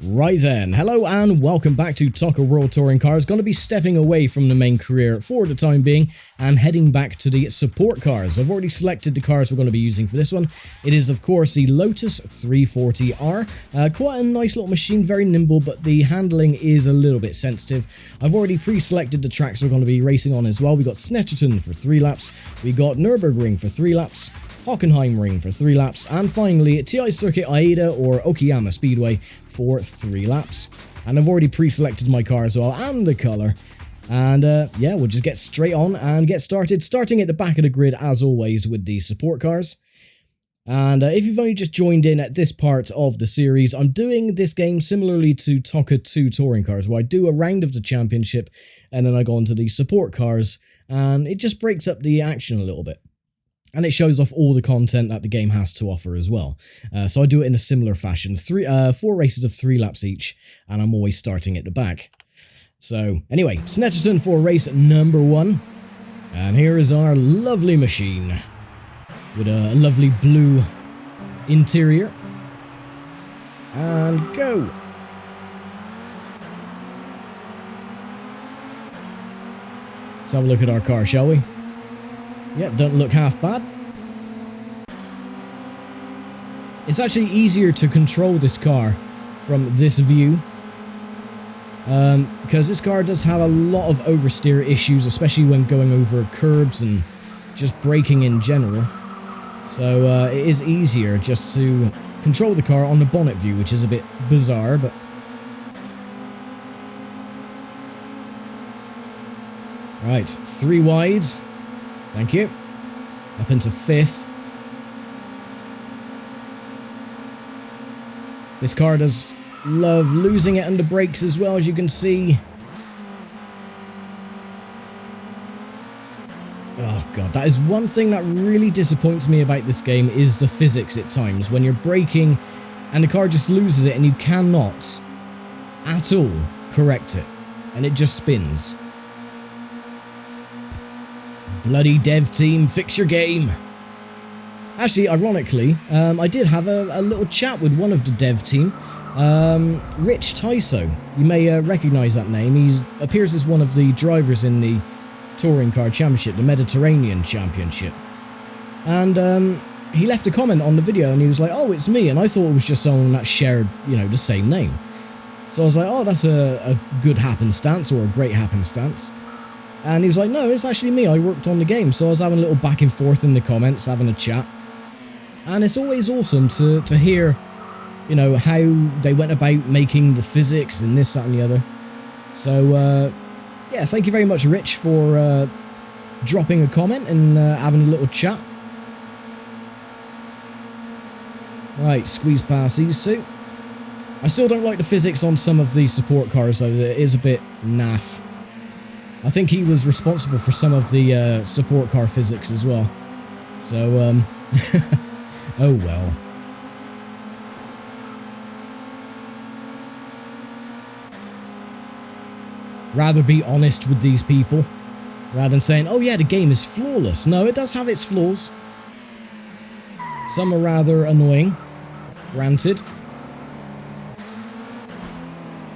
Right then, hello and welcome back to ToCA World Touring Cars. Going to be stepping away from the main career for the time being and heading back to the support cars. I've already selected the cars we're going to be using for this one. It is of course the Lotus 340R. Quite a nice little machine, very nimble, but the handling is a little bit sensitive. I've already pre-selected the tracks we're going to be racing on as well. We got Snetterton for 3 laps, we got Nürburgring for 3 laps, Hockenheimring for 3 laps, and finally TI Circuit Aida or Okayama Speedway for 3 laps. And I've already pre-selected my car as well, and the colour. And yeah, we'll just get straight on and get started, starting at the back of the grid as always with the support cars. And if you've only just joined in at this part of the series, I'm doing this game similarly to ToCA 2 Touring Cars, where I do a round of the championship, and then I go on to the support cars, and it just breaks up the action a little bit. And it shows off all the content that the game has to offer as well. So I do it in a similar fashion. 4 races of 3 laps each, and I'm always starting at the back. So anyway, Snetterton for race number 1. And here is our lovely machine with a lovely blue interior. And go! Let's have a look at our car, shall we? Yep, don't look half bad. It's actually easier to control this car from this view. Because this car does have a lot of oversteer issues, especially when going over curbs and just braking in general. So it is easier just to control the car on the bonnet view, which is a bit bizarre, but... Right, 3 wide. Thank you. Up into 5th. This car does love losing it under brakes as well, as you can see. Oh god, that is one thing that really disappoints me about this game, is the physics at times. When you're braking and the car just loses it and you cannot at all correct it. And it just spins. Bloody dev team, fix your game. Actually, ironically, I did have a little chat with one of the dev team, Rich Tyso. You may recognise that name. He appears as one of the drivers in the Touring Car Championship, the Mediterranean Championship. And he left a comment on the video and he was like, oh, it's me. And I thought it was just someone that shared, you know, the same name. So I was like, oh, that's a good happenstance, or a great happenstance. And he was like, no, it's actually me, I worked on the game. So I was having a little back and forth in the comments, having a chat. And it's always awesome to hear, you know, how they went about making the physics and this, that and the other. So, yeah, thank you very much, Rich, for dropping a comment and having a little chat. Right, squeeze past these two. I still don't like the physics on some of these support cars, though. It is a bit naff. I think he was responsible for some of the support car physics as well. So, oh well. Rather be honest with these people, rather than saying, oh yeah, the game is flawless. No, it does have its flaws. Some are rather annoying, granted.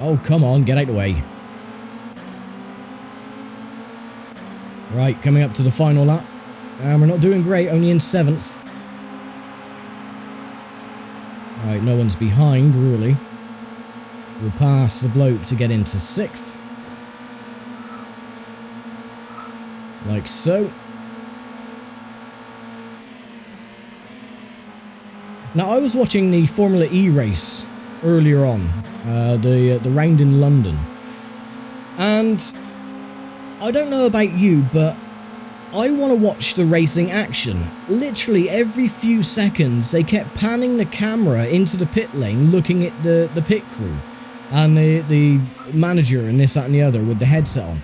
Oh, come on, get out of the way. Right, coming up to the final lap. And we're not doing great, only in 7th. Right, no one's behind, really. We'll pass the bloke to get into 6th. Like so. Now, I was watching the Formula E race earlier on, the round in London. And I don't know about you, but I want to watch the racing action. Literally every few seconds they kept panning the camera into the pit lane, looking at the pit crew and the manager and this, that and the other with the headset on.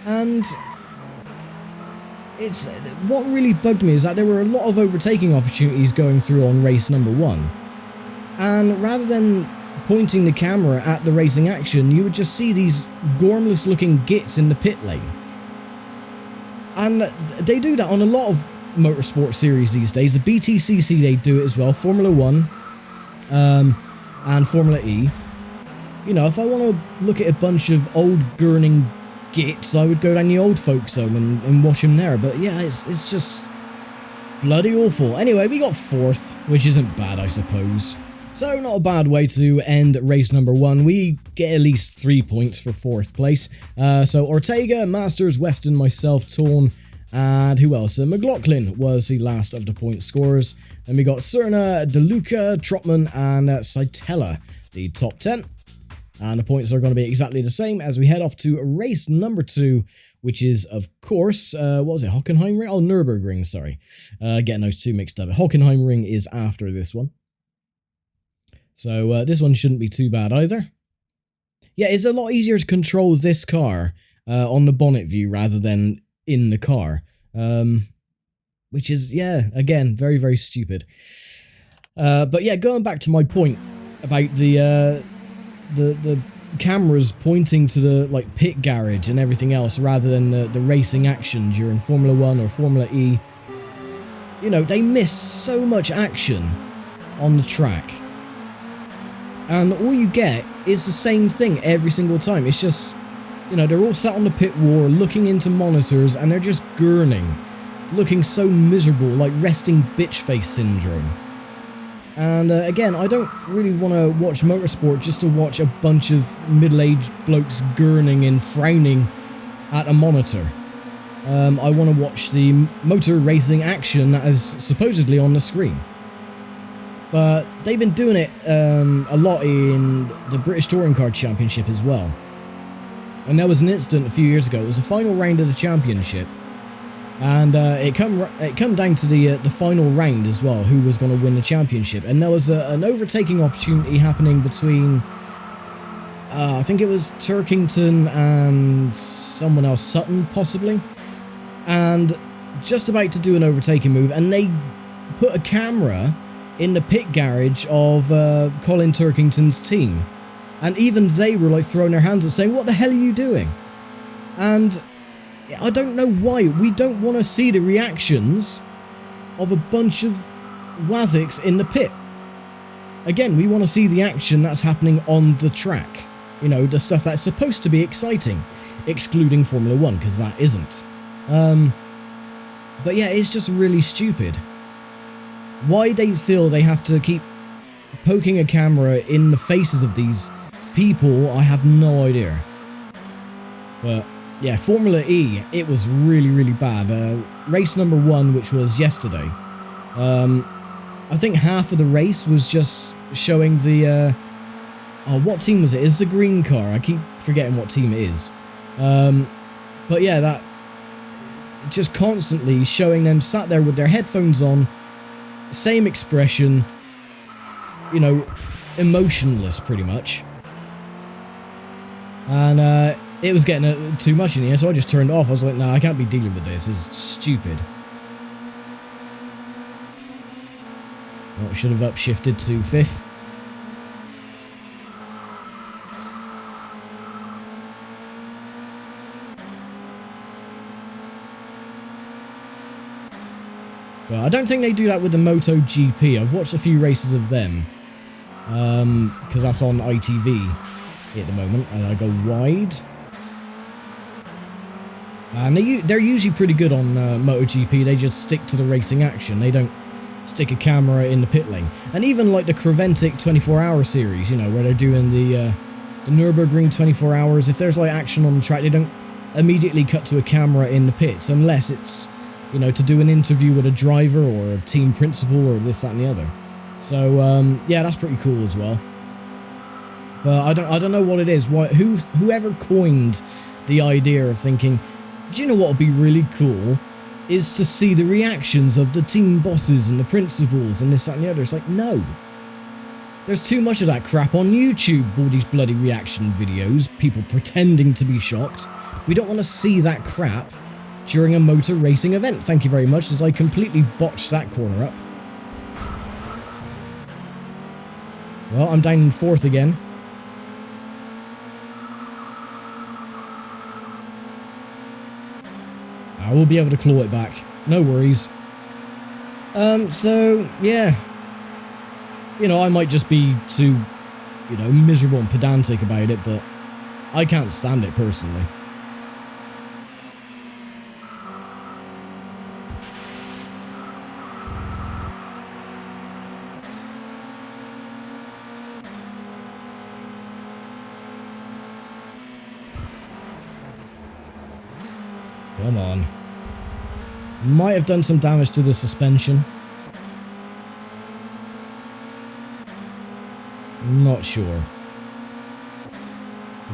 And it's what really bugged me is that there were a lot of overtaking opportunities going through on race number 1. And rather than pointing the camera at the racing action, you would just see these gormless looking gits in the pit lane. And they do that on a lot of motorsport series these days. The BTCC, they do it as well, Formula 1 and Formula E. You know, if I want to look at a bunch of old gurning gits, I would go down the old folks home and watch them there. But yeah, it's just bloody awful. Anyway, we got 4th, which isn't bad, I suppose. So not a bad way to end race number 1. We get at least 3 points for 4th place. So Ortega, Masters, Weston, myself, Torn, and who else? McLaughlin was the last of the point scorers. Then we got Cerna, DeLuca, Trotman, and Saitella, the top 10. And the points are going to be exactly the same as we head off to race number 2, which is, of course, what was it, Hockenheimring? Oh, Nürburgring, sorry. Getting those two mixed up. Hockenheimring is after this one. So this one shouldn't be too bad either. Yeah, it's a lot easier to control this car on the bonnet view rather than in the car. Which is, yeah, again, very, very stupid. But yeah, going back to my point about the cameras pointing to the pit garage and everything else rather than the racing action during Formula 1 or Formula E. You know, they miss so much action on the track. And all you get is the same thing every single time. It's just, you know, they're all sat on the pit wall looking into monitors and they're just gurning. Looking so miserable, like resting bitch face syndrome. And again, I don't really want to watch motorsport just to watch a bunch of middle-aged blokes gurning and frowning at a monitor. I want to watch the motor racing action that is supposedly on the screen. But they've been doing it a lot in the British Touring Car Championship as well. And there was an incident a few years ago. It was the final round of the championship. And it come down to the final round as well, who was going to win the championship. And there was an overtaking opportunity happening between, I think it was Turkington and someone else, Sutton possibly. And just about to do an overtaking move, and they put a camera in the pit garage of Colin Turkington's team. And even they were like throwing their hands up saying, "What the hell are you doing?" And I don't know why. We don't want to see the reactions of a bunch of waziks in the pit. Again, we want to see the action that's happening on the track. You know, the stuff that's supposed to be exciting, excluding Formula 1, because that isn't. But yeah, it's just really stupid. Why they feel they have to keep poking a camera in the faces of these people, I have no idea. But yeah, Formula E, it was really, really bad. Race number 1, which was yesterday, I think half of the race was just showing the, oh, what team was it? It's the green car. I keep forgetting what team it is. But yeah, that, just constantly showing them sat there with their headphones on, same expression, you know, emotionless pretty much. And it was getting too much in here, so I just turned it off. I was like, nah, I can't be dealing with this. It's stupid. Well, I should have upshifted to 5th. Well, I don't think they do that with the MotoGP. I've watched a few races of them, because that's on ITV at the moment, and I go wide. And they're usually pretty good on MotoGP. They just stick to the racing action. They don't stick a camera in the pit lane. And even like the Creventic 24-hour series, you know, where they're doing the Nürburgring 24 hours, if there's like action on the track, they don't immediately cut to a camera in the pits, unless it's, you know, to do an interview with a driver or a team principal or this, that, and the other. So, yeah, that's pretty cool as well. But I don't know what it is. Whoever coined the idea of thinking, do you know what would be really cool? Is to see the reactions of the team bosses and the principals and this, that, and the other. It's like, no. There's too much of that crap on YouTube, all these bloody reaction videos, people pretending to be shocked. We don't want to see that crap during a motor racing event. Thank you very much, as I completely botched that corner up. Well, I'm down in 4th again. I will be able to claw it back. No worries. So, yeah. You know, I might just be too you know, miserable and pedantic about it, but I can't stand it personally. Come on. Might have done some damage to the suspension. Not sure.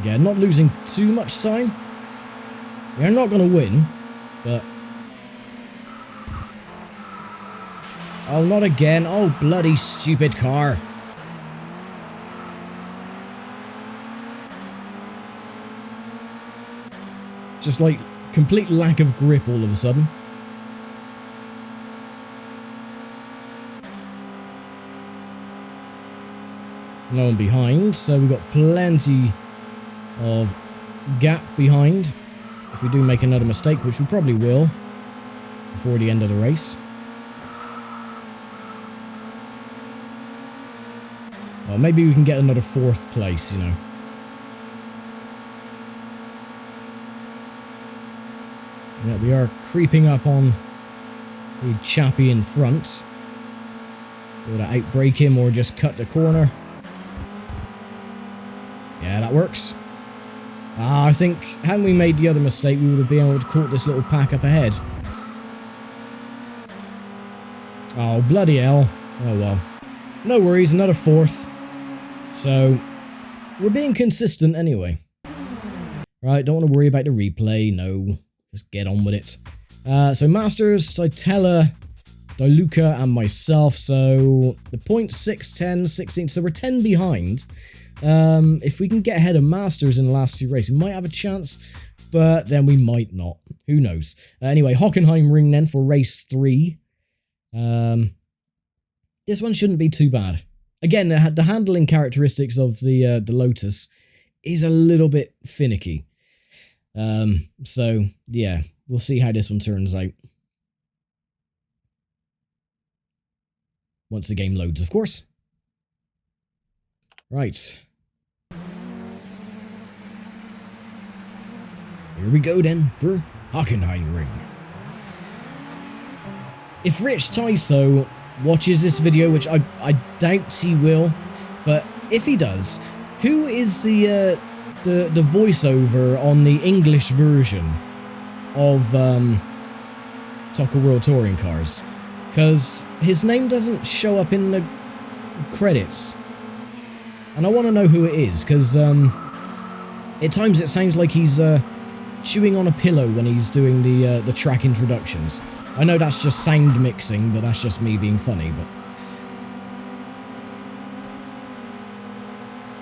Again, not losing too much time. You're not going to win, but... Oh, not again. Oh, bloody stupid car. Just like complete lack of grip all of a sudden. No one behind, so we've got plenty of gap behind if we do make another mistake, which we probably will before the end of the race. Well, maybe we can get another 4th place, you know. Yeah, we are creeping up on the chappie in front. Whether to outbrake him or just cut the corner. Yeah, that works. I think, hadn't we made the other mistake, we would have been able to caught this little pack up ahead. Oh, bloody hell. Oh, well. No worries, another 4th. So, we're being consistent anyway. Right, don't want to worry about the replay, no. Just get on with it. So, Masters, Saitella, Diluca, and myself. So, the points 6, 10, 16. So, we're 10 behind. If we can get ahead of Masters in the last 2 races, we might have a chance, but then we might not. Who knows? Anyway, Hockenheim Ring then for race 3. This one shouldn't be too bad. Again, the handling characteristics of the Lotus is a little bit finicky. So, yeah, we'll see how this one turns out. Once the game loads, of course. Right. Here we go then for Hockenheim Ring. If Rich Tyso watches this video, which I doubt he will, but if he does, who is the voiceover on the English version of ToCA World Touring Cars? Because his name doesn't show up in the credits. And I want to know who it is, because at times it sounds like he's chewing on a pillow when he's doing the track introductions. I know that's just sound mixing, but that's just me being funny.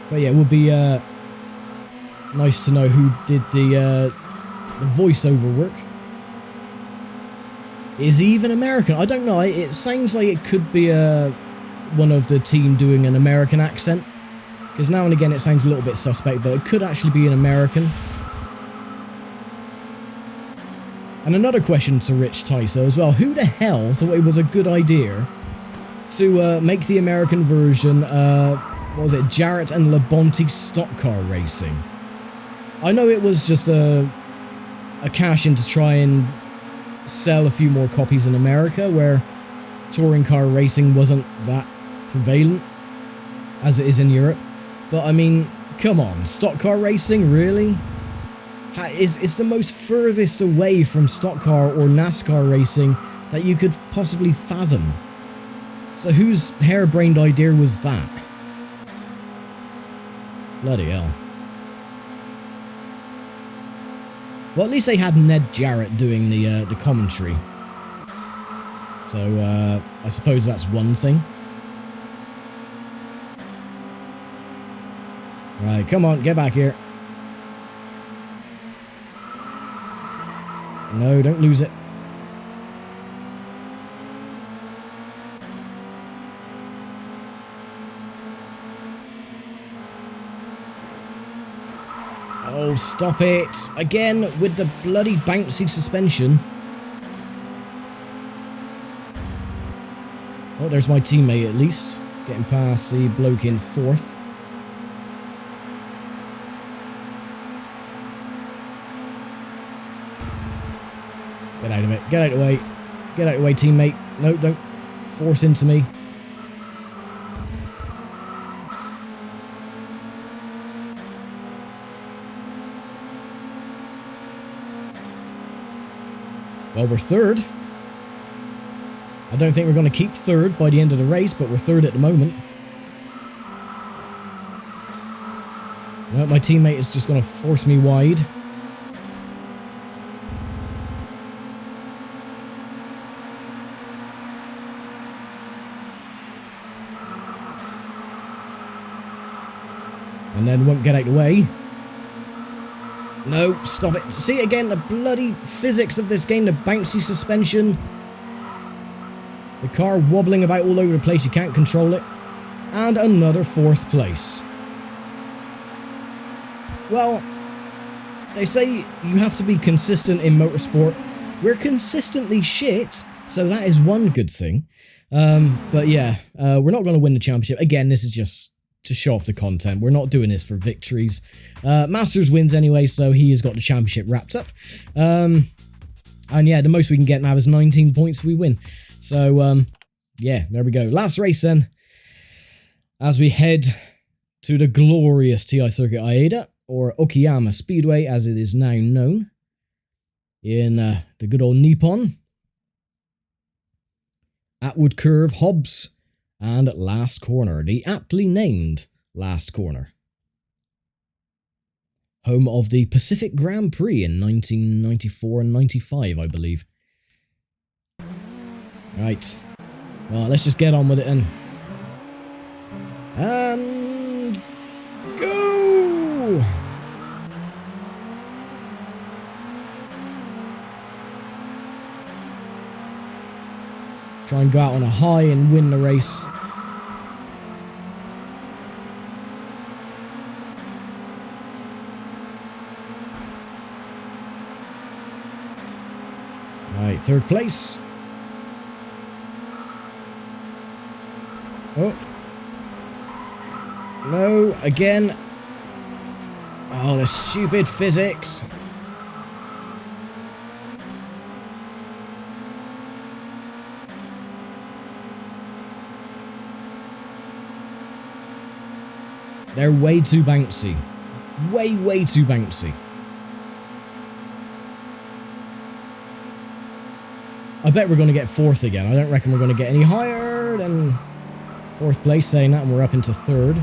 But yeah, it would be nice to know who did the voiceover work. Is he even American? I don't know. It sounds like it could be one of the team doing an American accent. Because now and again it sounds a little bit suspect, but it could actually be an American. And another question to Rich Tyso as well. Who the hell thought it was a good idea to make the American version, what was it, Jarrett and Labonte stock car racing? I know it was just a cash in to try and sell a few more copies in America, where touring car racing wasn't that prevalent as it is in Europe. But I mean, come on, stock car racing, really? It's the most furthest away from stock car or NASCAR racing that you could possibly fathom. So whose harebrained idea was that? Bloody hell. Well, at least they had Ned Jarrett doing the commentary. So, I suppose that's one thing. Right, come on, get back here. No, don't lose it. Oh, stop it. Again, with the bloody bouncy suspension. Oh, there's my teammate at least. Getting past the bloke in 4th. Get out of it. Get out of the way. Get out of the way, teammate. No, don't force into me. Well, we're third. I don't think we're going to keep third by the end of the race, but we're third at the moment. No, my teammate is just going to force me wide. And then won't get out of the way. No, stop it. See it again, the bloody physics of this game, the bouncy suspension. The car wobbling about all over the place, you can't control it. And another 4th place. Well, they say you have to be consistent in motorsport. We're consistently shit, so that is one good thing. But yeah, we're not going to win the championship. Again, this is just to show off the content. We're not doing this for victories. Masters wins anyway, so he has got the championship wrapped up. And yeah, the most we can get now is 19 points if we win. So, yeah, there we go. Last race then. As we head to the glorious TI Circuit Aida, or Okayama Speedway, as it is now known, in the good old Nippon. Atwood Curve, Hobbs, and Last Corner, the aptly named Last Corner. Home of the Pacific Grand Prix in 1994 and 95, I believe. Right. Well, let's just get on with it and go! Try and go out on a high and win the race. Right, 3rd place. Oh. No, again. Oh, the stupid physics. They're way too bouncy. Way too bouncy. I bet we're going to get 4th again. I don't reckon we're going to get any higher than 4th place, saying that, and we're up into 3rd.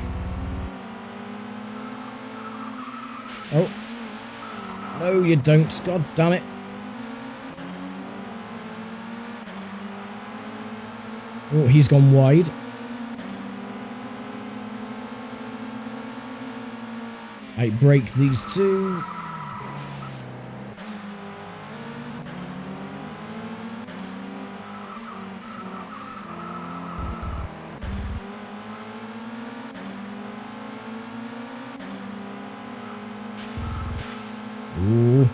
Oh. No, you don't. God damn it. Oh, he's gone wide. I break these two. Ooh.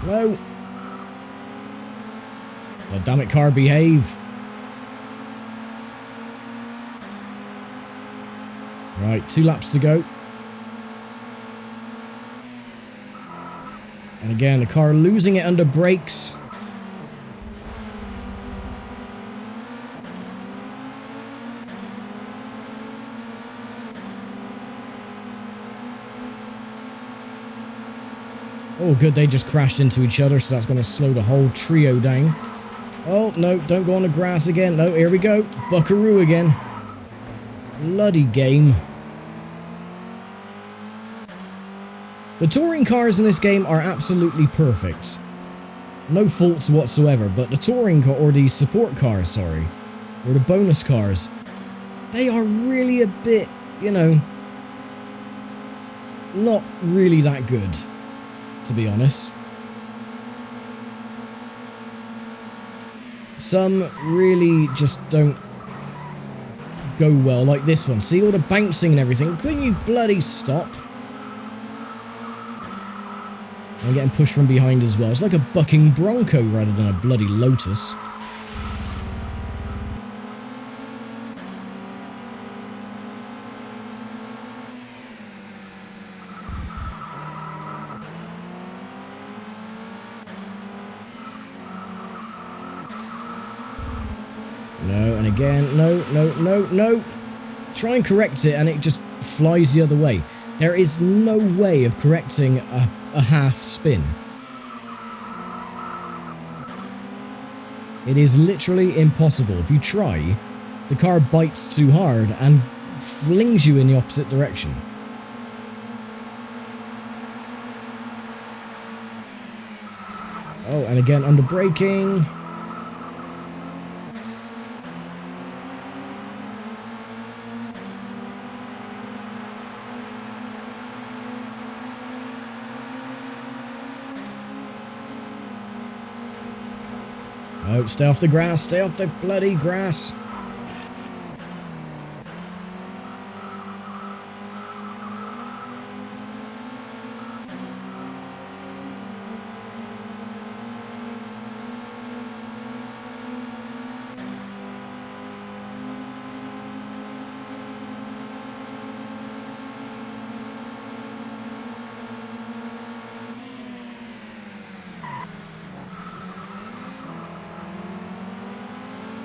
No. Oh, damn it, car, behave. Right, 2 laps to go. And again, the car losing it under brakes. Oh, good, they just crashed into each other, so that's going to slow the whole trio down. Oh, no, don't go on the grass again. No, here we go. Buckaroo again. Bloody game. The touring cars in this game are absolutely perfect. No faults whatsoever, but the touring car, or the support cars, sorry, or the bonus cars, they are really a bit, you know, not really that good, to be honest. Some really just don't go well, like this one. See all the bouncing and everything? Couldn't you bloody stop? I'm getting pushed from behind as well. It's like a bucking Bronco rather than a bloody Lotus. again, no. Try and correct it and it just flies the other way. There is no way of correcting a half spin. It is literally impossible. If you try, the car bites too hard and flings you in the opposite direction. Oh, and again, under braking. Oh, stay off the grass, stay off the bloody grass.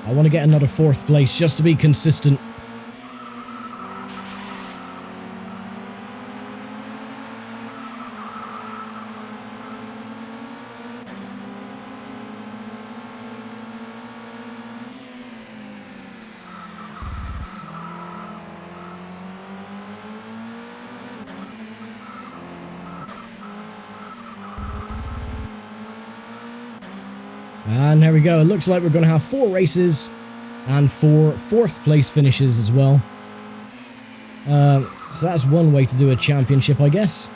I want to get another 4th place just to be consistent. And there we go. It looks like we're going to have 4 races and 4 4th place finishes as well. So that's one way to do a championship, I guess.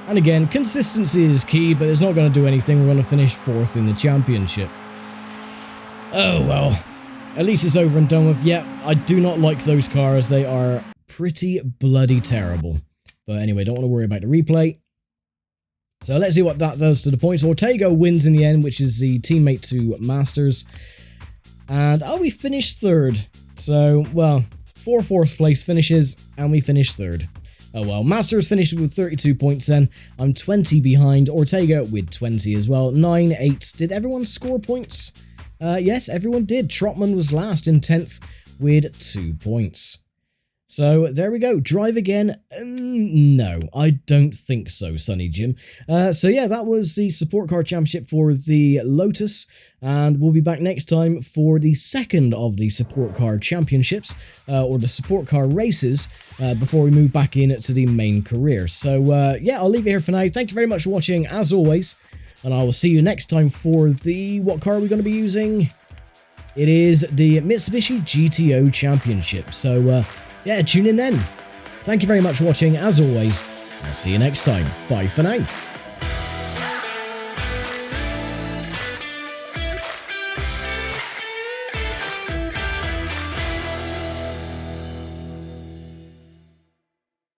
And again, consistency is key, but it's not going to do anything. We're going to finish 4th in the championship. Oh, well. At least it's over and done with. Yeah, I do not like those cars. They are pretty bloody terrible. But anyway, don't want to worry about the replay. So let's see what that does to the points. Ortega wins in the end, which is the teammate to Masters. And we finished 3rd. So, well, 4 4th place finishes, and we finished 3rd. Oh well, Masters finished with 32 points then. I'm 20 behind. Ortega with 20 as well. 9, 8. Did everyone score points? Yes, everyone did. Trotman was last in 10th with 2 points. So there we go. Drive again? No, I don't think so, Sonny Jim. So yeah, that was the Support Car Championship for the Lotus, and we'll be back next time for the second of the Support Car Championships, or the Support Car races, before we move back into the main career. So yeah, I'll leave it here for now. Thank you very much for watching, as always, and I will see you next time for the... what car are we going to be using? It is the Mitsubishi GTO Championship. So... yeah, tune in then. Thank you very much for watching, as always. I'll see you next time. Bye for now.